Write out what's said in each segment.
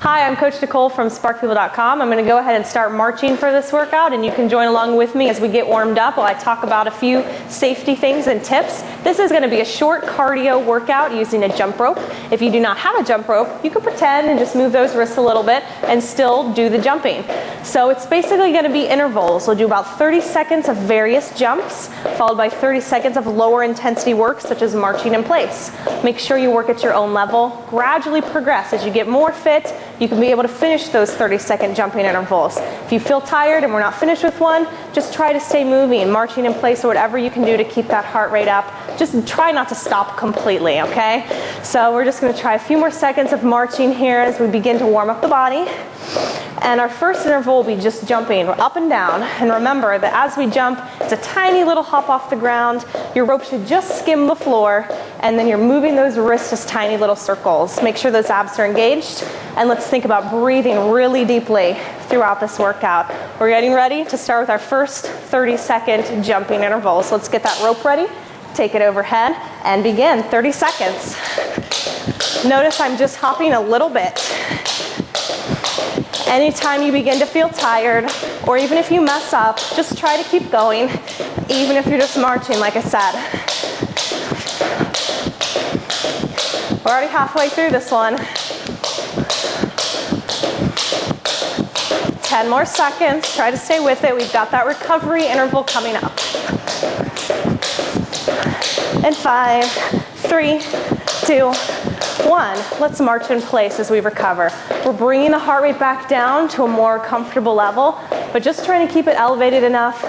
Hi, I'm Coach Nicole from SparkPeople.com. I'm going to go ahead and start marching for this workout, and you can join along with me as we get warmed up while I talk about a few safety things and tips. This is going to be a short cardio workout using a jump rope. If you do not have a jump rope, you can pretend and just move those wrists a little bit and still do the jumping. So it's basically going to be intervals. We'll do about 30 seconds of various jumps, followed by 30 seconds of lower intensity work, such as marching in place. Make sure you work at your own level. Gradually progress as you get more fit. You can be able to finish those 30-second jumping intervals. If you feel tired and we're not finished with one, just try to stay moving, marching in place, or whatever you can do to keep that heart rate up. Just try not to stop completely, okay? So we're just going to try a few more seconds of marching here as we begin to warm up the body. And our first interval will be just jumping up and down. And remember that as we jump, it's a tiny little hop off the ground. Your rope should just skim the floor, and then you're moving those wrists as tiny little circles. Make sure those abs are engaged, and let's think about breathing really deeply throughout this workout. We're getting ready to start with our first 30-second jumping interval. So let's get that rope ready, take it overhead, and begin. 30 seconds. Notice I'm just hopping a little bit. Anytime you begin to feel tired, or even if you mess up, just try to keep going, even if you're just marching, like I said. We're already halfway through this one. 10 more seconds. Try to stay with it. We've got that recovery interval coming up. And 5, 3, 2, 1. Let's march in place as we recover. We're bringing the heart rate back down to a more comfortable level, but just trying to keep it elevated enough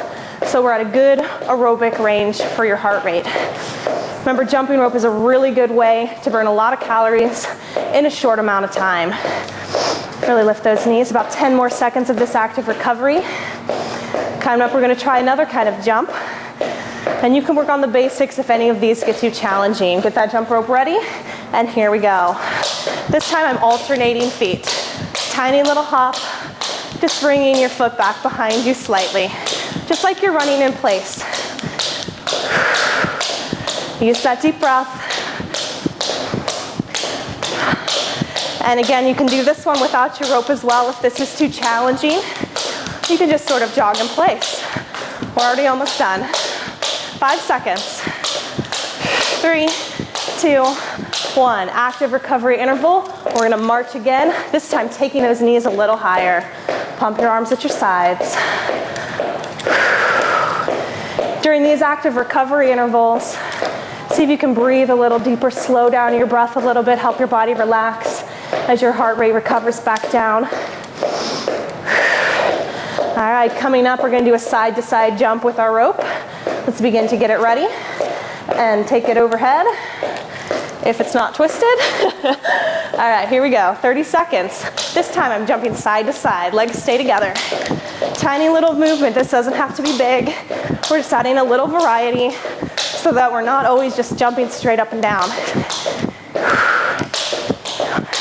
so we're at a good aerobic range for your heart rate. Remember, jumping rope is a really good way to burn a lot of calories in a short amount of time. Really lift those knees. About 10 more seconds of this active recovery. Coming up, we're going to try another kind of jump. And you can work on the basics if any of these get too challenging. Get that jump rope ready, and here we go. This time I'm alternating feet. Tiny little hop, just bringing your foot back behind you slightly. Just like you're running in place. Use that deep breath. And again, you can do this one without your rope as well if this is too challenging. You can just sort of jog in place. We're already almost done. 5 seconds. 3, 2, 1. Active recovery interval. We're going to march again, this time taking those knees a little higher. Pump your arms at your sides. During these active recovery intervals, see if you can breathe a little deeper, slow down your breath a little bit, help your body relax as your heart rate recovers back down. All right, coming up, we're going to do a side-to-side jump with our rope. Let's begin to get it ready and take it overhead if it's not twisted. All right, here we go, 30 seconds. This time I'm jumping side to side, legs stay together. Tiny little movement, this doesn't have to be big. We're just adding a little variety so that we're not always just jumping straight up and down.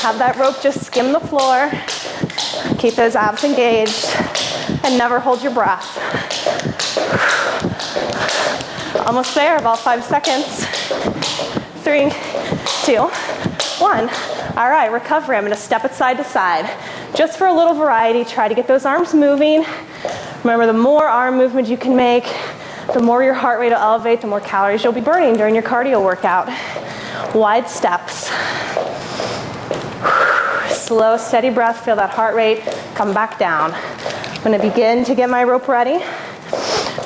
Have that rope just skim the floor. Keep those abs engaged and never hold your breath. Almost there, about 5 seconds. 3, 2, 1. All right, recovery. I'm going to step it side to side. Just for a little variety, try to get those arms moving. Remember, the more arm movement you can make, the more your heart rate will elevate, the more calories you'll be burning during your cardio workout. Wide steps. Slow, steady breath. Feel that heart rate come back down. I'm going to begin to get my rope ready.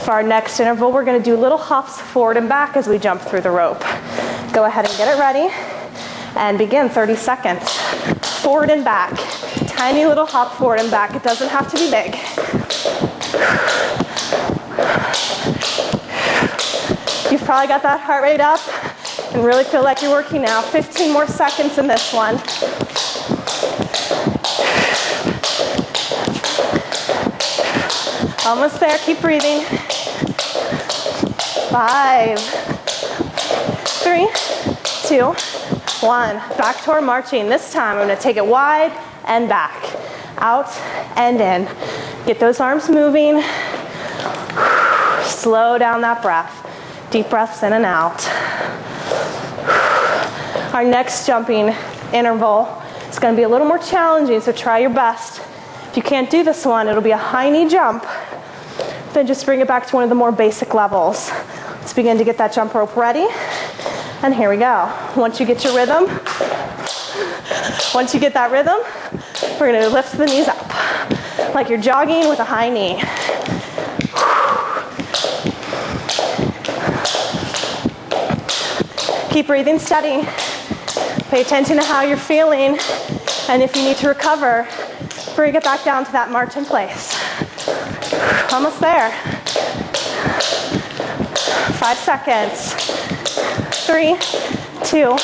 For our next interval, we're going to do little hops forward and back as we jump through the rope. Go ahead and get it ready and begin. 30 seconds. Forward and back. Tiny little hop forward and back. It doesn't have to be big. You've probably got that heart rate up and really feel like you're working now. 15 more seconds in this one. Almost there, keep breathing. 5, 3, 2, 1. Back to our marching. This time I'm going to take it wide and back. Out and in. Get those arms moving. Slow down that breath. Deep breaths in and out. Our next jumping interval It's going to be a little more challenging, so try your best. If you can't do this one, it'll be a high knee jump. Then just bring it back to one of the more basic levels. Let's begin to get that jump rope ready. And here we go. Once you get your rhythm, once you get that rhythm, we're going to lift the knees up like you're jogging with a high knee. Keep breathing steady. Pay attention to how you're feeling, and if you need to recover, bring it back down to that march in place. Almost there. 5 seconds. 3, 2,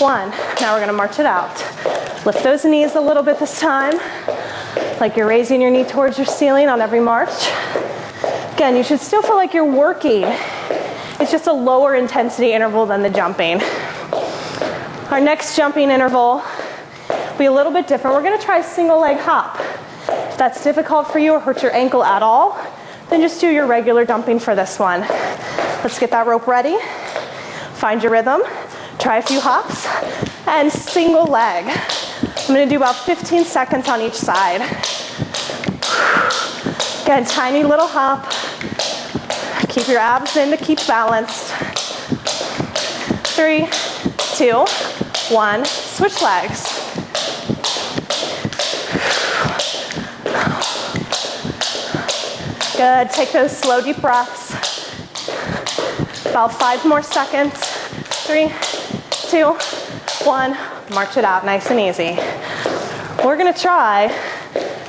1. Now we're gonna march it out. Lift those knees a little bit this time, like you're raising your knee towards your ceiling on every march. Again, you should still feel like you're working. It's just a lower intensity interval than the jumping. Our next jumping interval will be a little bit different. We're gonna try a single leg hop. If that's difficult for you or hurts your ankle at all, then just do your regular jumping for this one. Let's get that rope ready. Find your rhythm. Try a few hops and single leg. I'm gonna do about 15 seconds on each side. Again, tiny little hop. Keep your abs in to keep balanced. 3, 2, 1. Switch legs. Good. Take those slow, deep breaths. About 5 more seconds. 3, 2, 1. March it out nice and easy. We're gonna try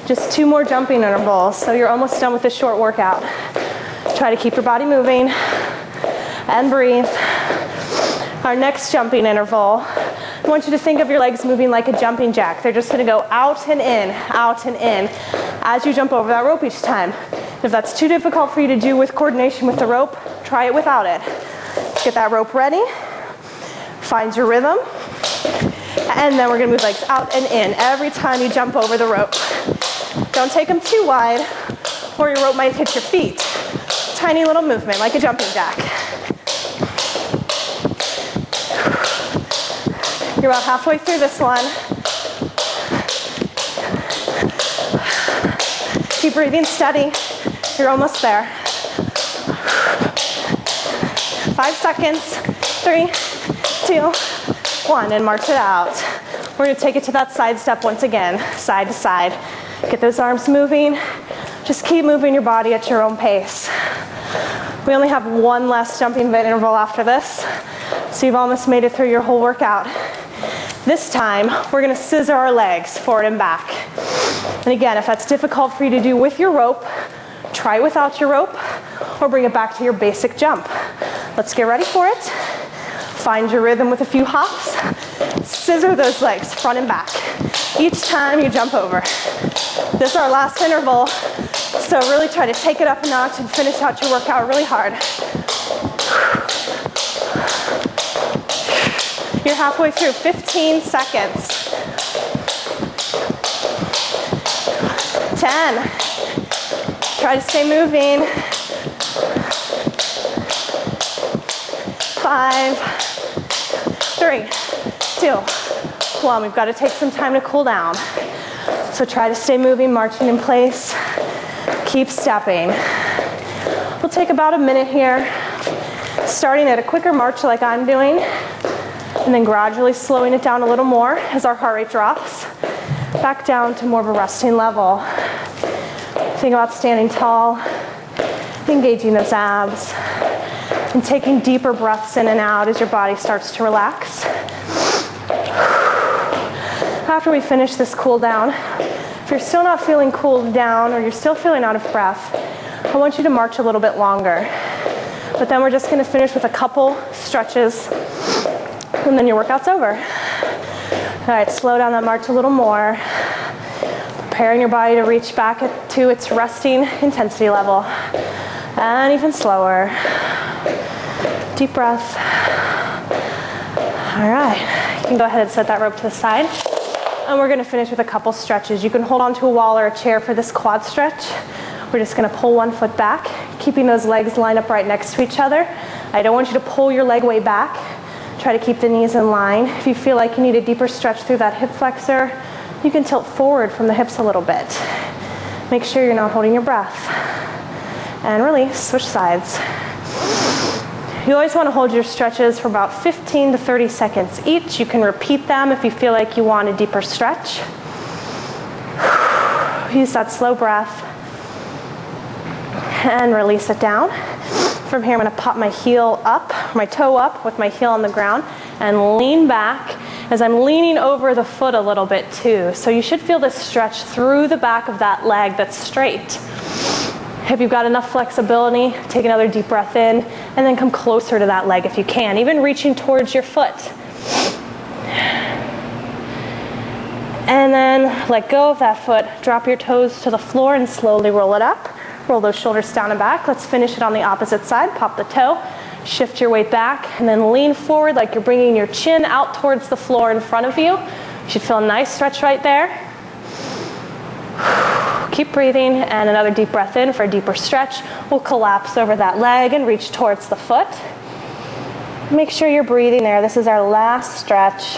just 2 more jumping intervals, so you're almost done with this short workout. Try to keep your body moving and breathe. Our next jumping interval, I want you to think of your legs moving like a jumping jack. They're just gonna go out and in as you jump over that rope each time. If that's too difficult for you to do with coordination with the rope, try it without it. Get that rope ready, find your rhythm, and then we're gonna move legs out and in every time you jump over the rope. Don't take them too wide or your rope might hit your feet. Tiny little movement like a jumping jack. You're about halfway through this one. Keep breathing steady. You're almost there. 5 seconds. 3, 2, 1, and march it out. We're gonna take it to that side step once again, side to side. Get those arms moving. Just keep moving your body at your own pace. We only have 1 last jumping interval after this, so you've almost made it through your whole workout. This time, we're gonna scissor our legs forward and back. And again, if that's difficult for you to do with your rope, try without your rope, or bring it back to your basic jump. Let's get ready for it. Find your rhythm with a few hops. Scissor those legs front and back each time you jump over. This is our last interval, so really try to take it up a notch and finish out your workout really hard. You're halfway through, 15 seconds. 10. Try to stay moving. 5, 3, 2, 1. We've got to take some time to cool down. So try to stay moving, marching in place. Keep stepping. We'll take about a minute here, starting at a quicker march like I'm doing, and then gradually slowing it down a little more as our heart rate drops, back down to more of a resting level. Think about standing tall, engaging those abs, and taking deeper breaths in and out as your body starts to relax. After we finish this cool down, if you're still not feeling cooled down or you're still feeling out of breath, I want you to march a little bit longer. But then we're just gonna finish with a couple stretches and then your workout's over. All right, slow down that march a little more. Preparing your body to reach back to its resting intensity level. And even slower. Deep breath. All right, you can go ahead and set that rope to the side. And we're gonna finish with a couple stretches. You can hold onto a wall or a chair for this quad stretch. We're just gonna pull one foot back, keeping those legs lined up right next to each other. I don't want you to pull your leg way back. Try to keep the knees in line. If you feel like you need a deeper stretch through that hip flexor, you can tilt forward from the hips a little bit. Make sure you're not holding your breath. And release, switch sides. You always want to hold your stretches for about 15 to 30 seconds each. You can repeat them if you feel like you want a deeper stretch. Use that slow breath. And release it down. From here, I'm going to pop my heel up, my toe up with my heel on the ground, and lean back as I'm leaning over the foot a little bit too. So you should feel this stretch through the back of that leg that's straight. If you've got enough flexibility, take another deep breath in, and then come closer to that leg if you can, even reaching towards your foot. And then let go of that foot, drop your toes to the floor and slowly roll it up. Roll those shoulders down and back. Let's finish it on the opposite side. Pop the toe, shift your weight back, and then lean forward like you're bringing your chin out towards the floor in front of you. You should feel a nice stretch right there. Keep breathing, and another deep breath in for a deeper stretch. We'll collapse over that leg and reach towards the foot. Make sure you're breathing there. This is our last stretch.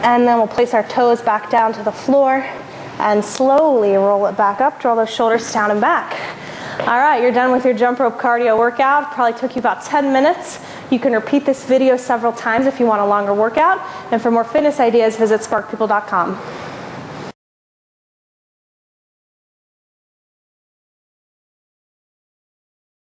And then we'll place our toes back down to the floor and slowly roll it back up. Draw those shoulders down and back. All right, you're done with your jump rope cardio workout. Probably took you about 10 minutes. You can repeat this video several times if you want a longer workout. And for more fitness ideas, visit SparkPeople.com.